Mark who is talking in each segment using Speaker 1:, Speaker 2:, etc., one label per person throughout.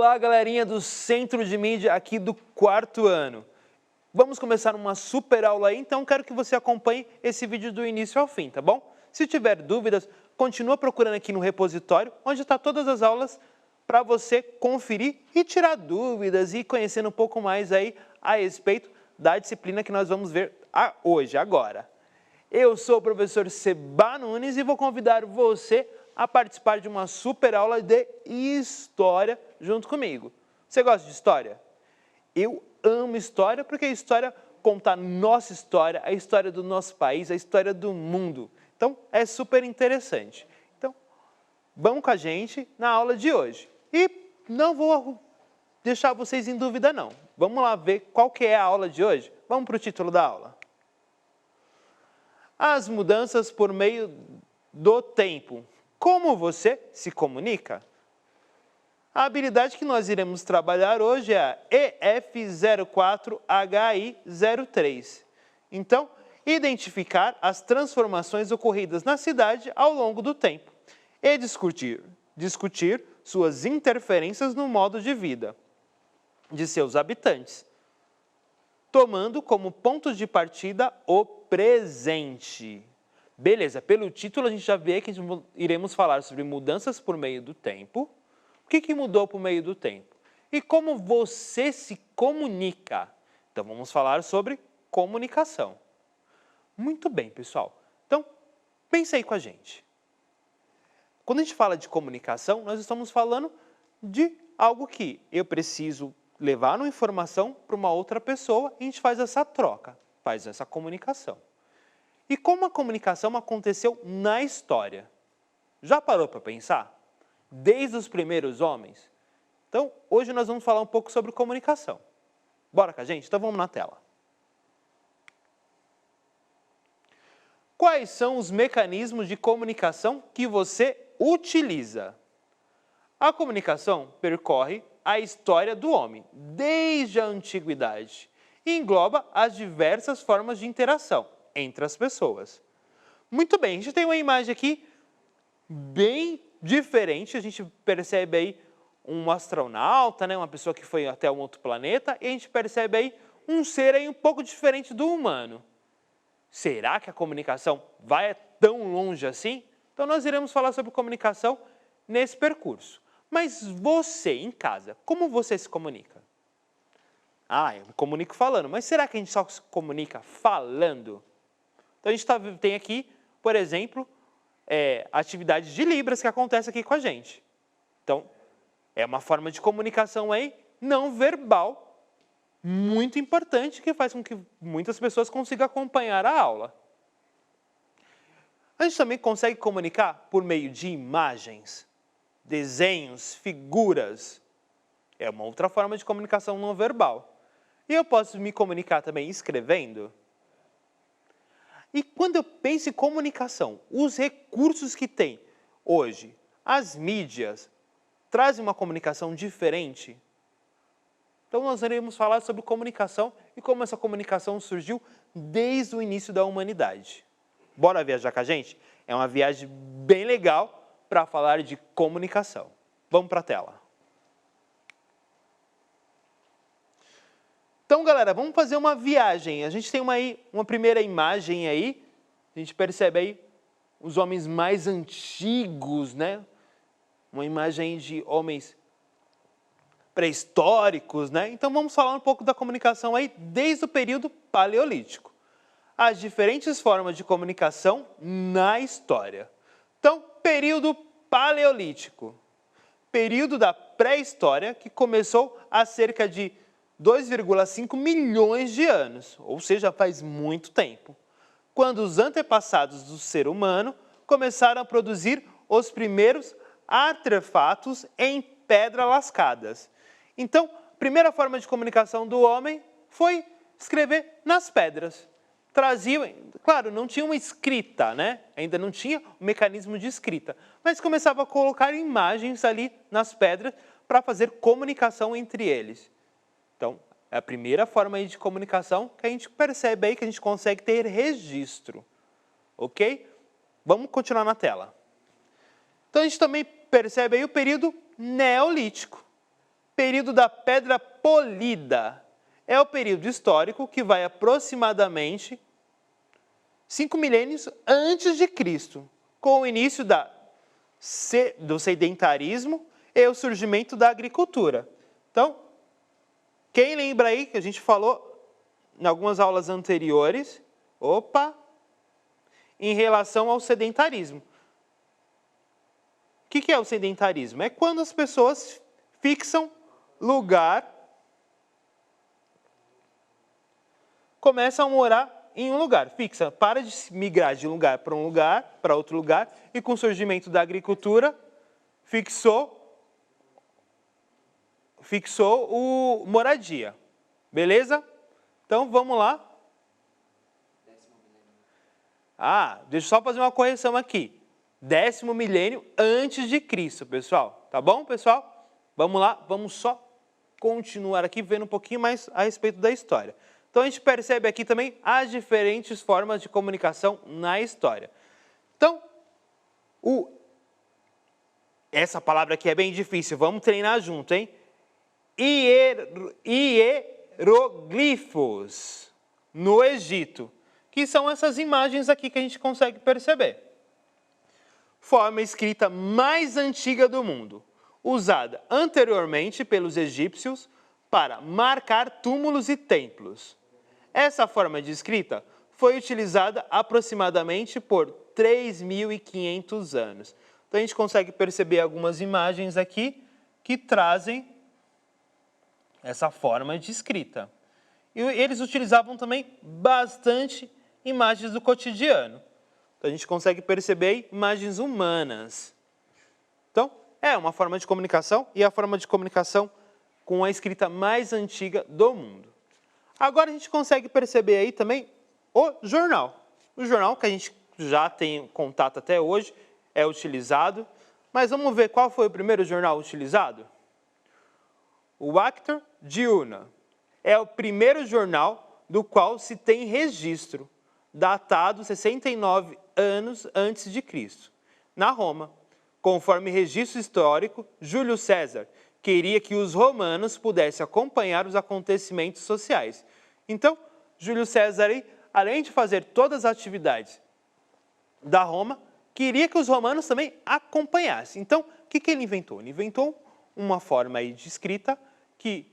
Speaker 1: Olá, galerinha do Centro de Mídia aqui do 4º ano. Vamos começar uma super aula aí, então quero que você acompanhe esse vídeo do início ao fim, tá bom? Se tiver dúvidas, continua procurando aqui no repositório, onde está todas as aulas para você conferir e tirar dúvidas e conhecendo um pouco mais aí a respeito da disciplina que nós vamos ver hoje, agora. Eu sou o professor Seba Nunes e vou convidar você a participar de uma super aula de História junto comigo. Você gosta de História? Eu amo História porque a História conta a nossa história, a história do nosso país, a história do mundo. Então, é super interessante. Então, vamos com a gente na aula de hoje. E não vou deixar vocês em dúvida, não. Vamos lá ver qual que é a aula de hoje? Vamos para o título da aula. As mudanças por meio do tempo. Como você se comunica? A habilidade que nós iremos trabalhar hoje é a EF04HI03. Então, identificar as transformações ocorridas na cidade ao longo do tempo e discutir suas interferências no modo de vida de seus habitantes, tomando como ponto de partida o presente. Beleza, pelo título a gente já vê que iremos falar sobre mudanças por meio do tempo. O que mudou por meio do tempo? E como você se comunica? Então vamos falar sobre comunicação. Muito bem, pessoal. Então, pensa aí com a gente. Quando a gente fala de comunicação, nós estamos falando de algo que eu preciso levar uma informação para uma outra pessoa e a gente faz essa troca, faz essa comunicação. E como a comunicação aconteceu na história? Já parou para pensar? Desde os primeiros homens? Então, hoje nós vamos falar um pouco sobre comunicação. Bora com a gente? Então vamos na tela. Quais são os mecanismos de comunicação que você utiliza? A comunicação percorre a história do homem, desde a antiguidade, e engloba as diversas formas de interação entre as pessoas. Muito bem, a gente tem uma imagem aqui bem diferente, a gente percebe aí um astronauta, né, uma pessoa que foi até um outro planeta, e a gente percebe aí um ser aí um pouco diferente do humano. Será que a comunicação vai tão longe assim? Então nós iremos falar sobre comunicação nesse percurso. Mas você, em casa, como você se comunica? Eu me comunico falando, mas será que a gente só se comunica falando? Então, a gente tem aqui, por exemplo, atividades de Libras que acontece aqui com a gente. Então, é uma forma de comunicação aí não verbal, muito importante, que faz com que muitas pessoas consigam acompanhar a aula. A gente também consegue comunicar por meio de imagens, desenhos, figuras. É uma outra forma de comunicação não verbal. E eu posso me comunicar também escrevendo. E quando eu penso em comunicação, os recursos que tem hoje, as mídias, trazem uma comunicação diferente? Então nós iremos falar sobre comunicação e como essa comunicação surgiu desde o início da humanidade. Bora viajar com a gente? É uma viagem bem legal para falar de comunicação. Vamos para a tela. Então, galera, vamos fazer uma viagem. A gente tem uma primeira imagem aí. A gente percebe aí os homens mais antigos, né? Uma imagem de homens pré-históricos, né? Então, vamos falar um pouco da comunicação aí desde o período paleolítico. As diferentes formas de comunicação na história. Então, período paleolítico. Período da pré-história que começou há cerca de 2,5 milhões de anos, ou seja, faz muito tempo, quando os antepassados do ser humano começaram a produzir os primeiros artefatos em pedra lascadas. Então, a primeira forma de comunicação do homem foi escrever nas pedras. Traziam, claro, não tinha uma escrita, né? Ainda não tinha um mecanismo de escrita, mas começava a colocar imagens ali nas pedras para fazer comunicação entre eles. Então, é a primeira forma aí de comunicação que a gente percebe aí que a gente consegue ter registro. Ok? Vamos continuar na tela. Então, a gente também percebe aí o período neolítico. Período da Pedra Polida. É o período histórico que vai aproximadamente 5 milênios antes de Cristo, com o início do sedentarismo e o surgimento da agricultura. Então, quem lembra aí que a gente falou em algumas aulas anteriores, em relação ao sedentarismo. O que é o sedentarismo? É quando as pessoas fixam lugar, começam a morar em um lugar, fixa, para de migrar de um lugar para outro lugar, e com o surgimento da agricultura, fixou o moradia. Beleza? Então, vamos lá. Deixa eu só fazer uma correção aqui. 10º milênio antes de Cristo, pessoal. Tá bom, pessoal? Vamos lá, vamos só continuar aqui vendo um pouquinho mais a respeito da história. Então, a gente percebe aqui também as diferentes formas de comunicação na história. Então, essa palavra aqui é bem difícil, vamos treinar junto, hein? Hieroglifos no Egito, que são essas imagens aqui que a gente consegue perceber. Forma escrita mais antiga do mundo, usada anteriormente pelos egípcios para marcar túmulos e templos. Essa forma de escrita foi utilizada aproximadamente por 3.500 anos. Então, a gente consegue perceber algumas imagens aqui que trazem essa forma de escrita. E eles utilizavam também bastante imagens do cotidiano. Então, a gente consegue perceber imagens humanas. Então, é uma forma de comunicação e a forma de comunicação com a escrita mais antiga do mundo. Agora, a gente consegue perceber aí também o jornal. O jornal que a gente já tem contato até hoje, é utilizado. Mas vamos ver qual foi o primeiro jornal utilizado? O Acta Diurna. É o primeiro jornal do qual se tem registro, datado 69 anos antes de Cristo, na Roma. Conforme registro histórico, Júlio César queria que os romanos pudessem acompanhar os acontecimentos sociais. Então, Júlio César, além de fazer todas as atividades da Roma, queria que os romanos também acompanhassem. Então, o que ele inventou? Ele inventou uma forma aí de escrita que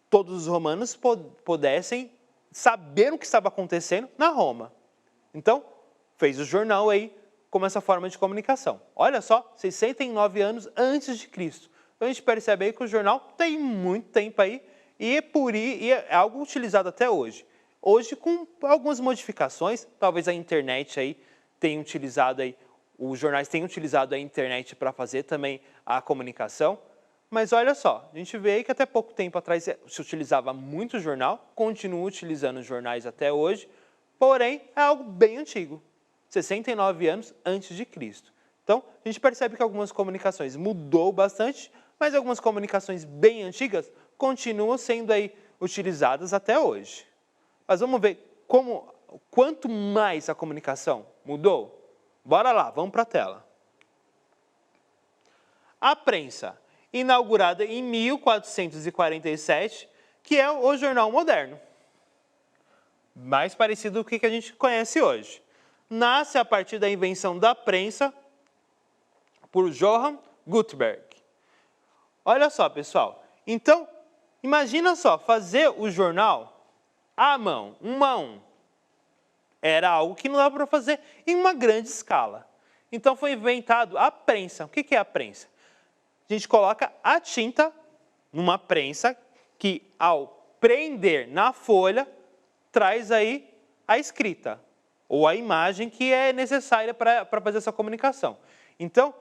Speaker 1: todos os romanos pudessem saber o que estava acontecendo na Roma. Então, fez o jornal aí como essa forma de comunicação. Olha só, 69 anos antes de Cristo. Então, a gente percebe aí que o jornal tem muito tempo aí e é algo utilizado até hoje. Hoje, com algumas modificações, talvez a internet aí tenha utilizado aí, os jornais tenham utilizado a internet para fazer também a comunicação. Mas olha só, a gente vê aí que até pouco tempo atrás se utilizava muito jornal, continua utilizando jornais até hoje, porém é algo bem antigo, 69 anos antes de Cristo. Então, a gente percebe que algumas comunicações mudou bastante, mas algumas comunicações bem antigas continuam sendo aí utilizadas até hoje. Mas vamos ver quanto mais a comunicação mudou? Bora lá, vamos para a tela. A prensa, inaugurada em 1447, que é o jornal moderno. Mais parecido com o que a gente conhece hoje. Nasce a partir da invenção da prensa por Johann Gutenberg. Olha só, pessoal. Então, imagina só, fazer o jornal à mão, 1 a 1. Era algo que não dava para fazer em uma grande escala. Então, foi inventado a prensa. O que é a prensa? A gente coloca a tinta numa prensa que, ao prender na folha, traz aí a escrita ou a imagem que é necessária para fazer essa comunicação. Então, o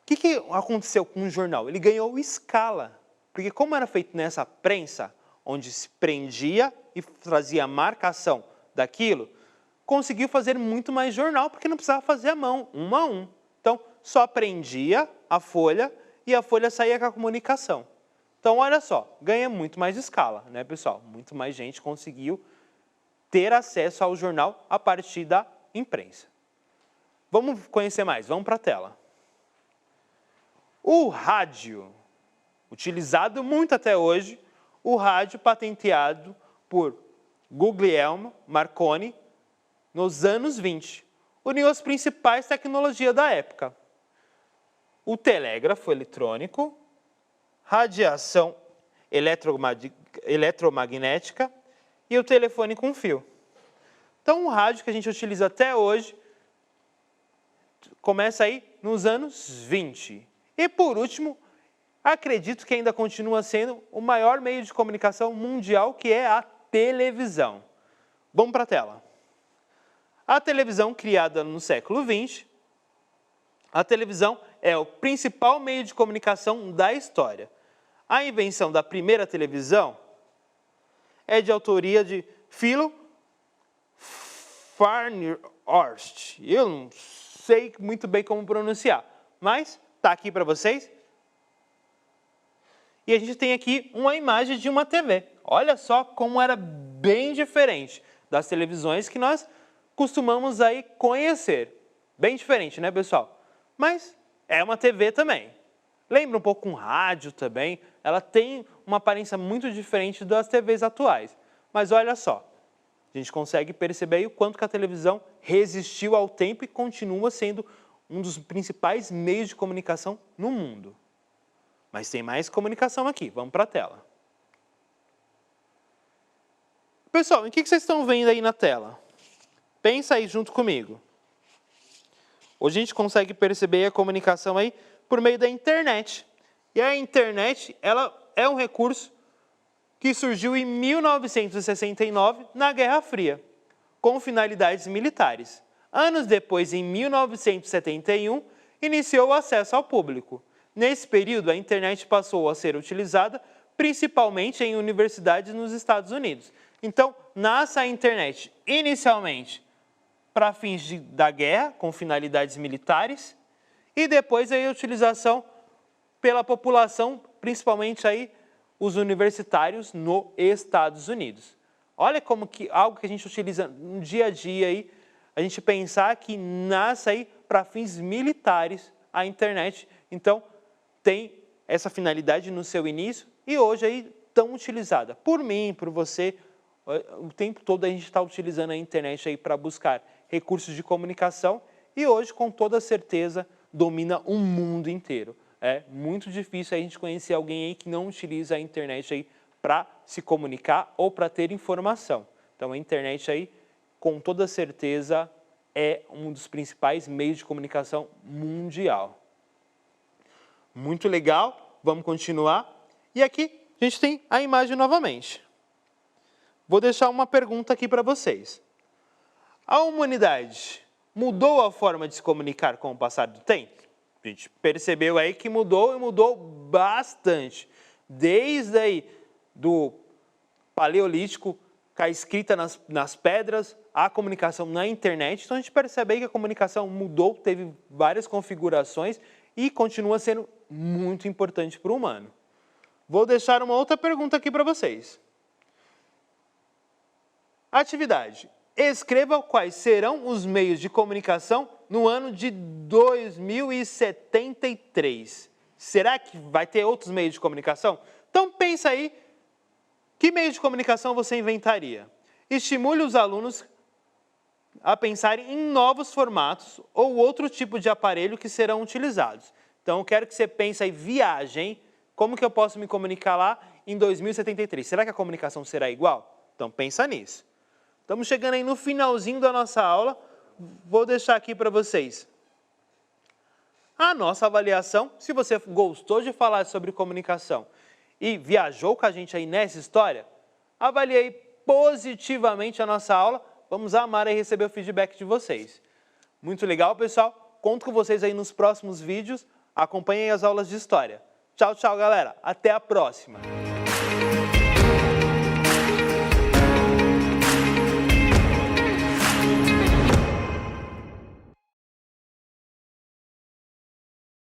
Speaker 1: que aconteceu com o jornal? Ele ganhou escala, porque como era feito nessa prensa, onde se prendia e fazia a marcação daquilo, conseguiu fazer muito mais jornal, porque não precisava fazer à mão, 1 a 1. Então, só prendia a folha e a folha saía com a comunicação. Então, olha só, ganha muito mais escala, né, pessoal? Muito mais gente conseguiu ter acesso ao jornal a partir da imprensa. Vamos conhecer mais, vamos para a tela. O rádio. utilizado muito até hoje, o rádio patenteado por Guglielmo Marconi nos anos 20. Uniu as principais tecnologias da época. O telégrafo eletrônico, radiação eletromagnética e o telefone com fio. Então, o rádio que a gente utiliza até hoje começa aí nos anos 20. E, por último, acredito que ainda continua sendo o maior meio de comunicação mundial, que é a televisão. Vamos para a tela. A televisão, criada no século XX, a televisão é o principal meio de comunicação da história. A invenção da primeira televisão é de autoria de Philo Farnhurst. Eu não sei muito bem como pronunciar, mas está aqui para vocês. E a gente tem aqui uma imagem de uma TV. Olha só como era bem diferente das televisões que nós costumamos aí conhecer. Bem diferente, né, pessoal? Mas é uma TV também. Lembra um pouco um rádio também. Ela tem uma aparência muito diferente das TVs atuais. Mas olha só, a gente consegue perceber aí o quanto que a televisão resistiu ao tempo e continua sendo um dos principais meios de comunicação no mundo. Mas tem mais comunicação aqui. Vamos para a tela. Pessoal, o que vocês estão vendo aí na tela? Pensa aí junto comigo. Hoje a gente consegue perceber a comunicação aí por meio da internet. E a internet, ela é um recurso que surgiu em 1969 na Guerra Fria, com finalidades militares. Anos depois, em 1971, iniciou o acesso ao público. Nesse período, a internet passou a ser utilizada principalmente em universidades nos Estados Unidos. Então, nasce a internet inicialmente para fins da guerra, com finalidades militares, e depois aí a utilização pela população, principalmente aí os universitários nos Estados Unidos. Olha como que algo que a gente utiliza no dia a dia aí, a gente pensar que nasce aí para fins militares a internet. Então, tem essa finalidade no seu início e hoje aí tão utilizada por mim, por você. O tempo todo a gente está utilizando a internet aí para buscar recursos de comunicação e hoje, com toda certeza, domina o mundo inteiro. É muito difícil a gente conhecer alguém aí que não utiliza a internet aí para se comunicar ou para ter informação. Então, a internet aí, com toda certeza, é um dos principais meios de comunicação mundial. Muito legal, vamos continuar. E aqui a gente tem a imagem novamente. Vou deixar uma pergunta aqui para vocês. A humanidade mudou a forma de se comunicar com o passar do tempo? A gente percebeu aí que mudou e mudou bastante. Desde aí do Paleolítico, com a escrita nas pedras, a comunicação na internet. Então a gente percebe aí que a comunicação mudou, teve várias configurações e continua sendo muito importante para o humano. Vou deixar uma outra pergunta aqui para vocês. Atividade. Escreva quais serão os meios de comunicação no ano de 2073. Será que vai ter outros meios de comunicação? Então pensa aí, que meio de comunicação você inventaria? Estimule os alunos a pensarem em novos formatos ou outro tipo de aparelho que serão utilizados. Então eu quero que você pense aí, viagem, como que eu posso me comunicar lá em 2073? Será que a comunicação será igual? Então pensa nisso. Estamos chegando aí no finalzinho da nossa aula. Vou deixar aqui para vocês a nossa avaliação. Se você gostou de falar sobre comunicação e viajou com a gente aí nessa história, avalie positivamente a nossa aula. Vamos amar e receber o feedback de vocês. Muito legal, pessoal. Conto com vocês aí nos próximos vídeos. Acompanhem as aulas de história. Tchau, tchau, galera. Até a próxima.